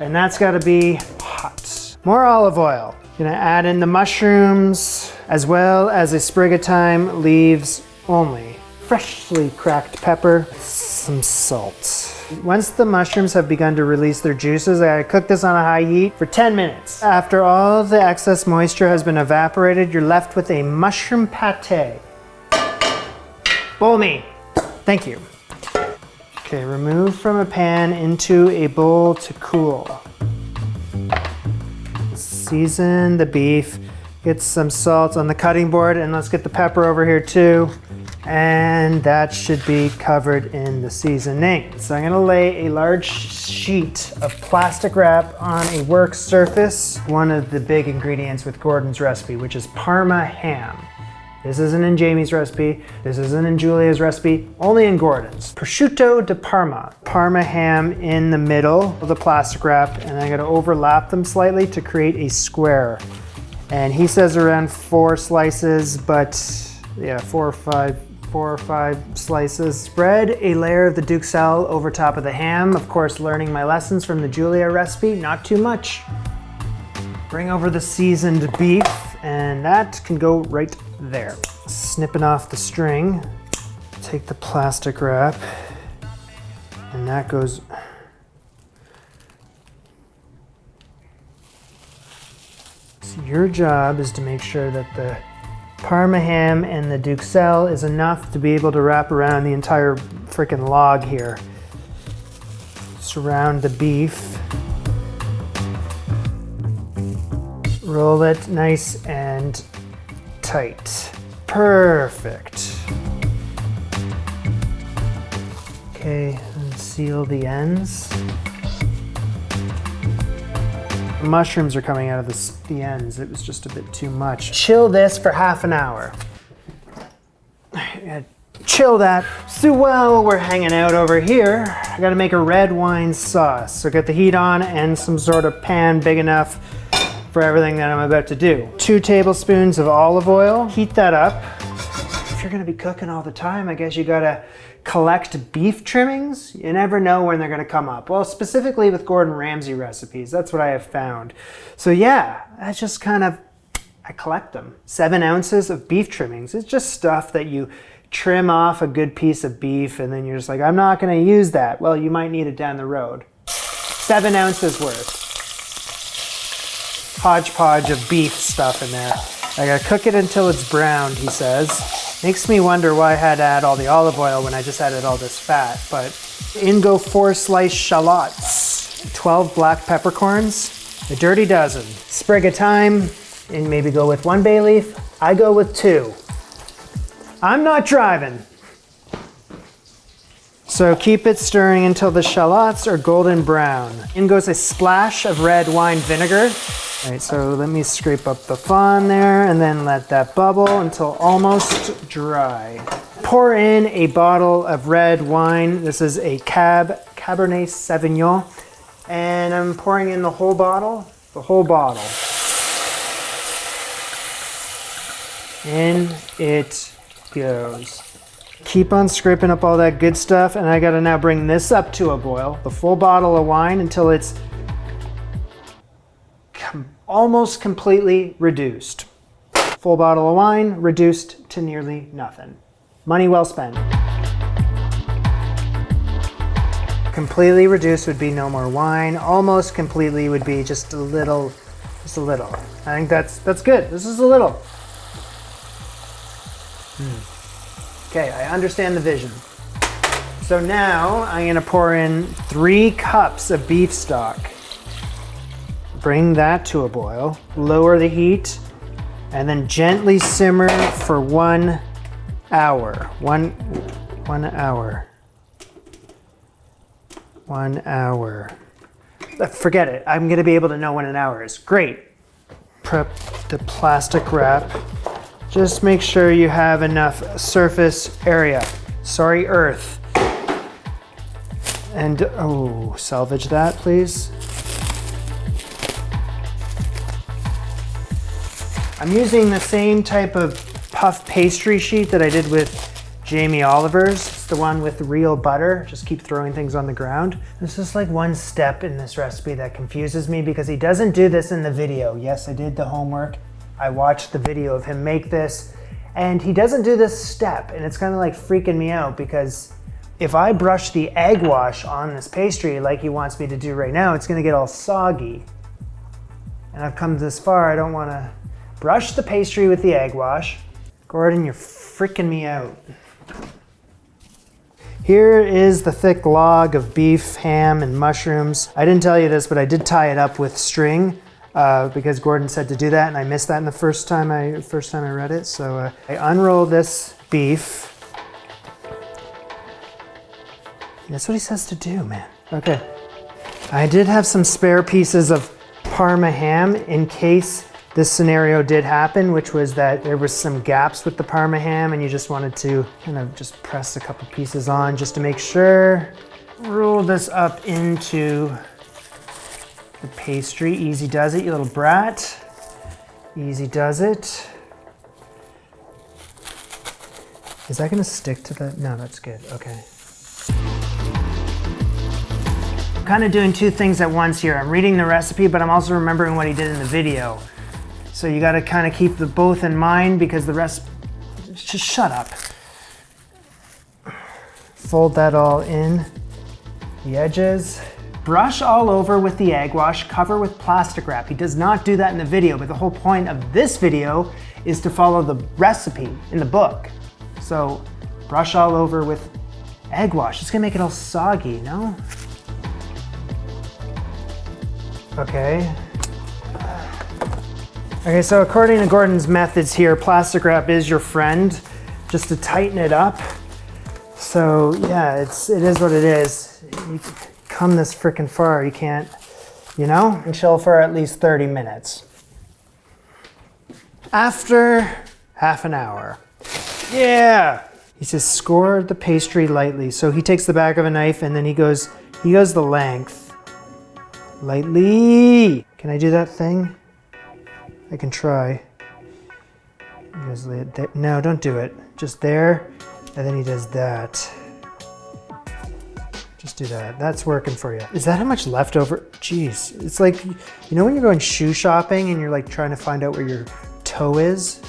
and that's gotta be hot. More olive oil. Gonna add in the mushrooms, as well as a sprig of thyme, leaves only. Freshly cracked pepper, some salt. Once the mushrooms have begun to release their juices, I cook this on a high heat for 10 minutes. After all the excess moisture has been evaporated, you're left with a mushroom pate. Bowl me. Thank you. Okay, remove from a pan into a bowl to cool. Season the beef Get some salt on the cutting board, and let's get the pepper over here too. And that should be covered in the seasoning. So I'm gonna lay a large sheet of plastic wrap on a work surface. One of the big ingredients with Gordon's recipe, which is Parma ham. This isn't in Jamie's recipe. This isn't in Julia's recipe, only in Gordon's. Prosciutto di Parma. Parma ham in the middle of the plastic wrap, and I'm gonna overlap them slightly to create a square. And he says around 4 slices, but yeah, 4 or 5 slices. Spread a layer of the duxelle over top of the ham. Of course, learning my lessons from the Julia recipe, not too much. Bring over the seasoned beef, and that can go right there. Snipping off the string, take the plastic wrap, and that goes. So your job is to make sure that the Parma ham and the duxelle is enough to be able to wrap around the entire freaking log here. Surround the beef. Roll it nice and tight. Perfect. Okay, and seal the ends. The mushrooms are coming out of the ends. It was just a bit too much. Chill this for half an hour. Chill that. So while we're hanging out over here, I gotta make a red wine sauce. So get the heat on and some sort of pan big enough for everything that I'm about to do. 2 tablespoons of olive oil. Heat that up. If you're gonna be cooking all the time, I guess you gotta collect beef trimmings. You never know when they're gonna come up. Well, specifically with Gordon Ramsay recipes, that's what I have found. So yeah, I just kind of, I collect them. 7 ounces of beef trimmings. It's just stuff that you trim off a good piece of beef and then you're just like, I'm not gonna use that. Well, you might need it down the road. 7 ounces worth. Hodgepodge of beef stuff in there. I gotta cook it until it's browned, he says. Makes me wonder why I had to add all the olive oil when I just added all this fat, but in go 4 sliced shallots, 12 black peppercorns, a dirty dozen, sprig of thyme, and maybe go with 1 bay leaf. I go with 2. I'm not driving. So keep it stirring until the shallots are golden brown. In goes a splash of red wine vinegar. All right, so let me scrape up the fond there and then let that bubble until almost dry. Pour in a bottle of red wine. This is a Cabernet Sauvignon. And I'm pouring in the whole bottle. In it goes. Keep on scraping up all that good stuff, and I gotta now bring this up to a boil, the full bottle of wine, until it's almost completely reduced. Full bottle of wine, reduced to nearly nothing. Money well spent. Completely reduced would be no more wine. Almost completely would be just a little. I think that's good. This is a little. Okay, I understand the vision. So now I'm gonna pour in 3 cups of beef stock. Bring that to a boil, lower the heat, and then gently simmer for 1 hour. One hour. 1 hour. Forget it, I'm gonna be able to know when an hour is. Great. Prep the plastic wrap. Just make sure you have enough surface area. Sorry, earth. And, oh, salvage that, please. I'm using the same type of puff pastry sheet that I did with Jamie Oliver's. It's the one with real butter. Just keep throwing things on the ground. There's just like one step in this recipe that confuses me because he doesn't do this in the video. Yes, I did the homework. I watched the video of him make this, and he doesn't do this step, and it's kind of like freaking me out because if I brush the egg wash on this pastry like he wants me to do right now, it's gonna get all soggy. And I've come this far, I don't wanna brush the pastry with the egg wash. Gordon, you're freaking me out. Here is the thick log of beef, ham, and mushrooms. I didn't tell you this, but I did tie it up with string. because Gordon said to do that, and I missed that in the first time I read it. So I unroll this beef. That's what he says to do, man. Okay. I did have some spare pieces of Parma ham in case this scenario did happen, which was that there was some gaps with the Parma ham and you just wanted to kind of just press a couple pieces on just to make sure. Roll this up into the pastry. Easy does it, you little brat. Easy does it. Is that gonna stick to the, no, that's good, okay. I'm kind of doing two things at once here. I'm reading the recipe, but I'm also remembering what he did in the video. So you gotta kind of keep the both in mind because the rest, just shut up. Fold that all in, the edges. Brush all over with the egg wash, cover with plastic wrap. He does not do that in the video, but the whole point of this video is to follow the recipe in the book. So brush all over with egg wash. It's gonna make it all soggy, no? Okay. Okay, so according to Gordon's methods here, plastic wrap is your friend, just to tighten it up. So yeah, it is what it is. You come this frickin' far, you can't, you know? And chill for at least 30 minutes. After half an hour. Yeah! He says score the pastry lightly. So he takes the back of a knife and then he goes the length. Lightly! Can I do that thing? I can try. He goes, no, don't do it. Just there, and then he does that. Just do that. That's working for you. Is that how much leftover? Jeez, it's like, you know when you're going shoe shopping and you're like trying to find out where your toe is?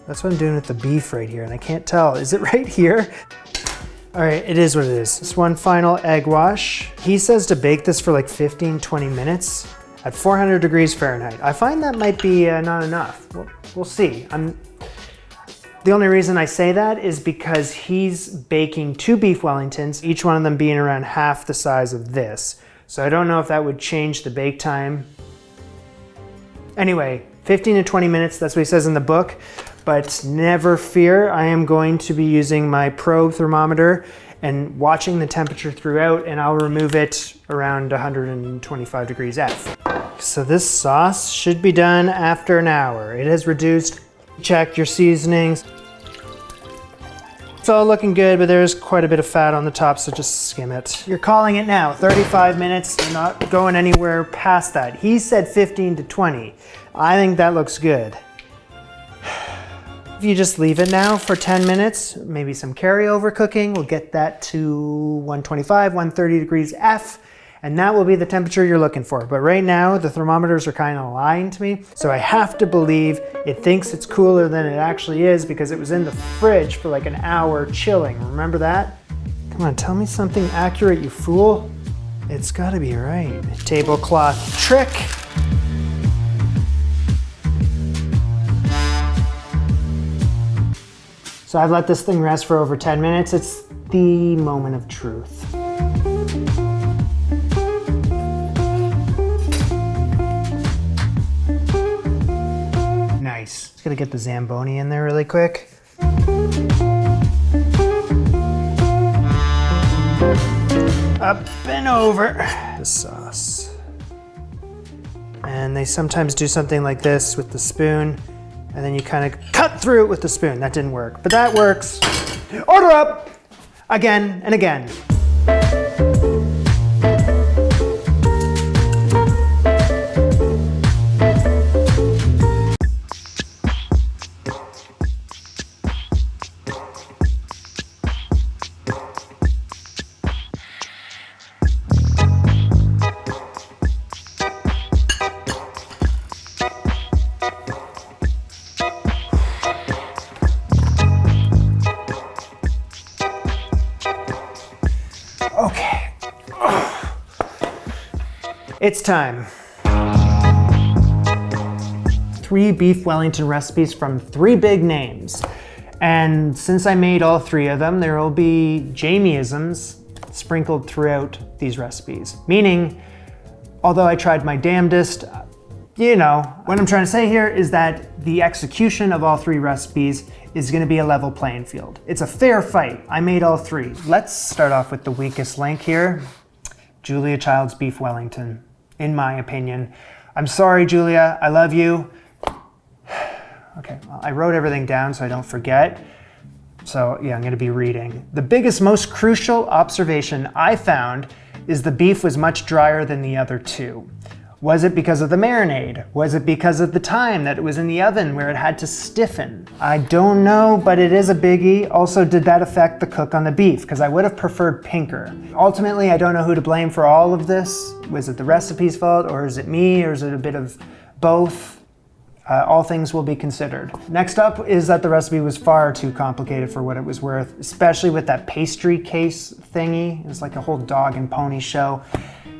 That's what I'm doing with the beef right here, and I can't tell. Is it right here? All right, it is what it is. Just one final egg wash. He says to bake this for like 15, 20 minutes at 400 degrees Fahrenheit. I find that might be not enough. We'll see. The only reason I say that is because he's baking 2 beef Wellingtons, each one of them being around half the size of this. So I don't know if that would change the bake time. Anyway, 15 to 20 minutes, that's what he says in the book. But never fear, I am going to be using my probe thermometer and watching the temperature throughout, and I'll remove it around 125 degrees F. So this sauce should be done after an hour. It has reduced. Check your seasonings. It's all looking good, but there's quite a bit of fat on the top, so just skim it. You're calling it now, 35 minutes, you're not going anywhere past that. He said 15 to 20. I think that looks good. If you just leave it now for 10 minutes, maybe some carryover cooking, we'll get that to 125, 130 degrees F, and that will be the temperature you're looking for. But right now, the thermometers are kind of lying to me, so I have to believe it thinks it's cooler than it actually is because it was in the fridge for like an hour chilling. Remember that? Come on, tell me something accurate, you fool. It's gotta be right. Tablecloth trick. So I've let this thing rest for over 10 minutes. It's the moment of truth. Nice. Just gonna get the Zamboni in there really quick. Up and over. The sauce. And they sometimes do something like this with the spoon, and then you kind of cut through it with the spoon. That didn't work, but that works. Order up! Again and again. Okay. It's time. 3 beef Wellington recipes from 3 big names. And since I made all 3 of them, there will be Jamie-isms sprinkled throughout these recipes. Meaning, although I tried my damnedest, you know, what I'm trying to say here is that the execution of all 3 recipes is gonna be a level playing field. It's a fair fight. I made all 3. Let's start off with the weakest link here. Julia Child's Beef Wellington, in my opinion. I'm sorry, Julia, I love you. Okay, well, I wrote everything down so I don't forget. So yeah, I'm gonna be reading. The biggest, most crucial observation I found is the beef was much drier than the other 2. Was it because of the marinade? Was it because of the time that it was in the oven where it had to stiffen? I don't know, but it is a biggie. Also, did that affect the cook on the beef? Because I would have preferred pinker. Ultimately, I don't know who to blame for all of this. Was it the recipe's fault, or is it me, or is it a bit of both? All things will be considered. Next up is that the recipe was far too complicated for what it was worth, especially with that pastry case thingy. It was like a whole dog and pony show.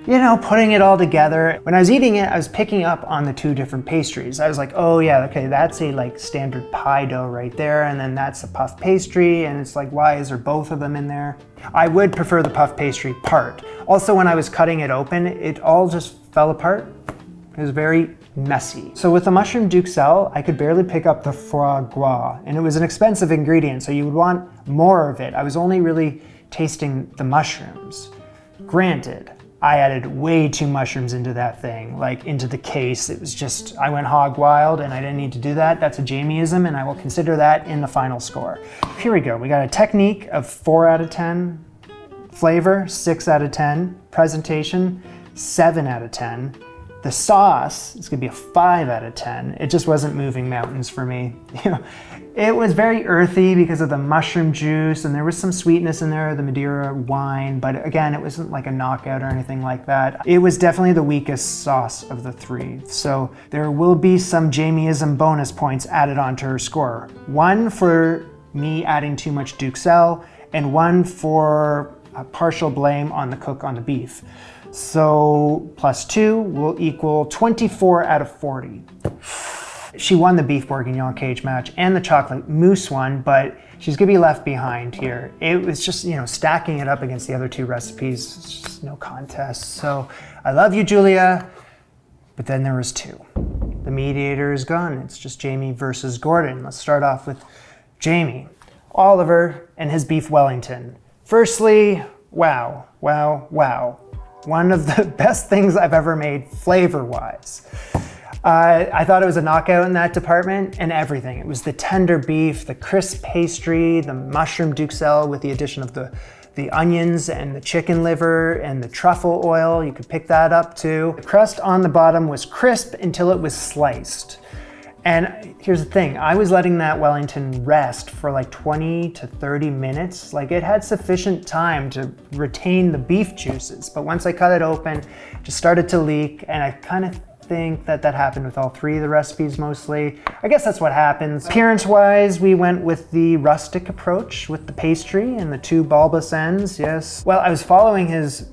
You know, putting it all together. When I was eating it, I was picking up on the 2 different pastries. I was like, oh yeah, okay, that's a like standard pie dough right there, and then that's a puff pastry, and it's like, why is there both of them in there? I would prefer the puff pastry part. Also, when I was cutting it open, it all just fell apart. It was very messy. So with the mushroom duxelle, I could barely pick up the foie gras, and it was an expensive ingredient, so you would want more of it. I was only really tasting the mushrooms. Granted, I added way too mushrooms into that thing, like into the case. It was just, I went hog wild and I didn't need to do that. That's a Jamieism, and I will consider that in the final score. Here we go. We got a technique of 4 out of 10, flavor 6 out of 10, presentation 7 out of 10. The sauce is gonna be a 5 out of 10. It just wasn't moving mountains for me. You know, it was very earthy because of the mushroom juice, and there was some sweetness in there, the Madeira wine, but again, it wasn't like a knockout or anything like that. It was definitely the weakest sauce of the 3. So there will be some Jamieism bonus points added onto her score. 1 for me adding too much duxelle, and 1 for a partial blame on the cook on the beef. So +2 will equal 24 out of 40. She won the beef bourguignon cage match and the chocolate mousse one, but she's gonna be left behind here. It was just, you know, stacking it up against the other 2 recipes, it's just no contest. So I love you, Julia, but then there was 2. The mediator is gone. It's just Jamie versus Gordon. Let's start off with Jamie. Oliver and his Beef Wellington. Firstly, wow, wow, wow. One of the best things I've ever made flavor-wise. I thought it was a knockout in that department, and everything. It was the tender beef, the crisp pastry, the mushroom duxelle with the addition of the onions and the chicken liver and the truffle oil. You could pick that up too. The crust on the bottom was crisp until it was sliced. And here's the thing, I was letting that Wellington rest for like 20 to 30 minutes. Like, it had sufficient time to retain the beef juices, but once I cut it open, it just started to leak, and I kind of think that happened with all 3 of the recipes mostly. I guess that's what happens. Appearance-wise, we went with the rustic approach with the pastry and the 2 bulbous ends, yes. Well, I was following his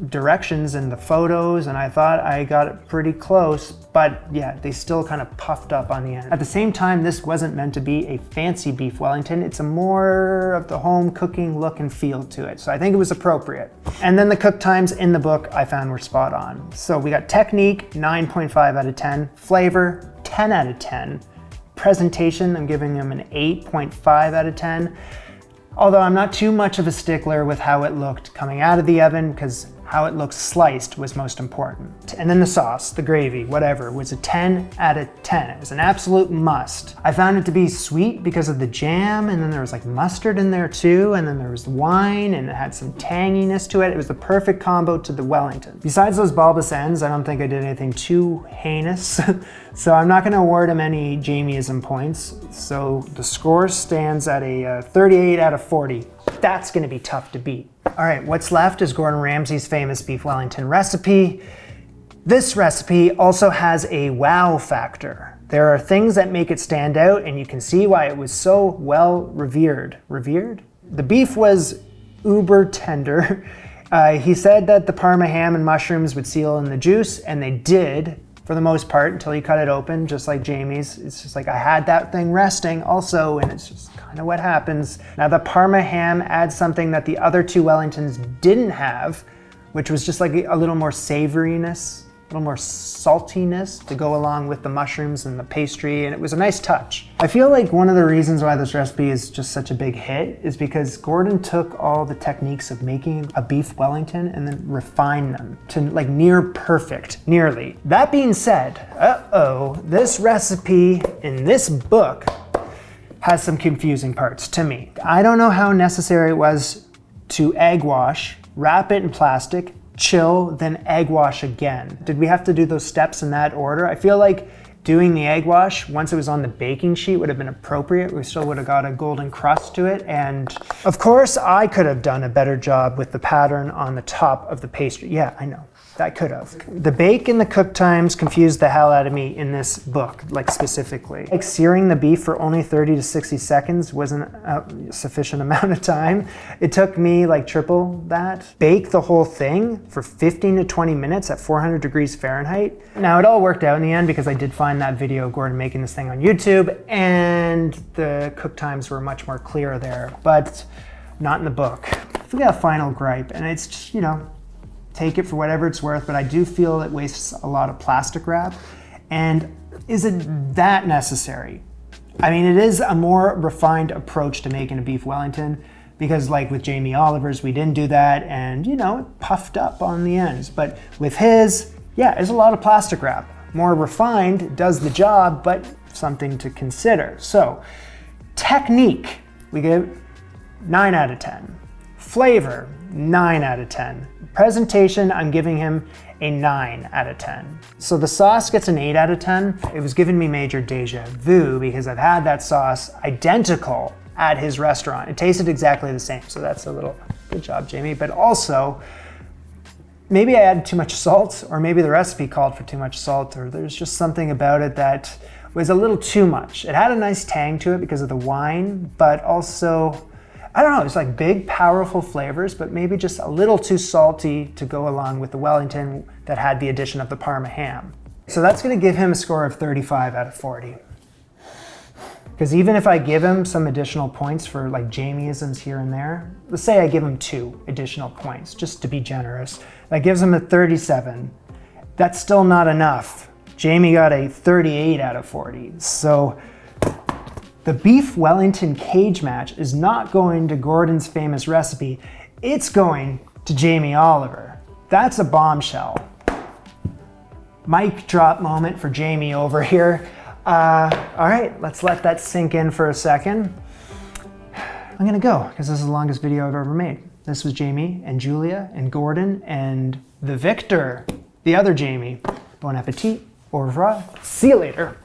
directions in the photos, and I thought I got it pretty close, but yeah, they still kind of puffed up on the end. At the same time, this wasn't meant to be a fancy Beef Wellington. It's a more of the home cooking look and feel to it, so I think it was appropriate. And then the cook times in the book I found were spot on. So we got technique, 9.5 out of 10, flavor, 10 out of 10, presentation, I'm giving them an 8.5 out of 10. Although I'm not too much of a stickler with how it looked coming out of the oven, because how it looked sliced was most important. And then the sauce, the gravy, whatever, was a 10 out of 10. It was an absolute must. I found it to be sweet because of the jam, and then there was like mustard in there too, and then there was wine, and it had some tanginess to it. It was the perfect combo to the Wellington. Besides those bulbous ends, I don't think I did anything too heinous, so I'm not gonna award him any Jamieism points. So the score stands at a 38 out of 40. That's gonna be tough to beat. All right, what's left is Gordon Ramsay's famous Beef Wellington recipe. This recipe also has a wow factor. There are things that make it stand out, and you can see why it was so well revered. Revered? The beef was uber tender. He said that the Parma ham and mushrooms would seal in the juice, and they did, for the most part, until you cut it open, just like Jamie's. It's just like I had that thing resting also, and it's just kind of what happens. Now the Parma ham adds something that the other 2 Wellingtons didn't have, which was just like a little more savoriness little more saltiness to go along with the mushrooms and the pastry, and it was a nice touch. I feel like one of the reasons why this recipe is just such a big hit is because Gordon took all the techniques of making a beef Wellington and then refined them to like near perfect, nearly. That being said, this recipe in this book has some confusing parts to me. I don't know how necessary it was to egg wash, wrap it in plastic, chill, then egg wash again. Did we have to do those steps in that order? I feel like doing the egg wash once it was on the baking sheet would have been appropriate. We still would have got a golden crust to it. And of course, I could have done a better job with the pattern on the top of the pastry. Yeah, I know. I could have. The bake and the cook times confused the hell out of me in this book, like specifically. Like searing the beef for only 30 to 60 seconds wasn't a sufficient amount of time. It took me like triple that. Bake the whole thing for 15 to 20 minutes at 400 degrees Fahrenheit. Now it all worked out in the end because I did find that video of Gordon making this thing on YouTube and the cook times were much more clear there, but not in the book. We got a final gripe and it's just, you know, take it for whatever it's worth, but I do feel it wastes a lot of plastic wrap. And is it that necessary? I mean, it is a more refined approach to making a beef Wellington because like with Jamie Oliver's, we didn't do that and you know, it puffed up on the ends. But with his, yeah, there's a lot of plastic wrap. More refined, does the job, but something to consider. So, technique, we give 9 out of 10. Flavor, 9 out of 10. Presentation, I'm giving him a 9 out of 10. So the sauce gets an 8 out of 10. It was giving me major deja vu because I've had that sauce identical at his restaurant. It tasted exactly the same. So that's a little, good job, Jamie. But also, maybe I added too much salt, or maybe the recipe called for too much salt, or there's just something about it that was a little too much. It had a nice tang to it because of the wine, but also, I don't know, it's like big, powerful flavors, but maybe just a little too salty to go along with the Wellington that had the addition of the Parma ham. So that's gonna give him a score of 35 out of 40. Because even if I give him some additional points for like Jamie-isms here and there, let's say I give him 2 additional points, just to be generous, that gives him a 37. That's still not enough. Jamie got a 38 out of 40. So the beef Wellington cage match is not going to Gordon's famous recipe, it's going to Jamie Oliver. That's a bombshell. Mic drop moment for Jamie over here. All right, let's let that sink in for a second. I'm gonna go, because this is the longest video I've ever made. This was Jamie and Julia and Gordon and the victor, the other Jamie. Bon appetit, au revoir, see you later.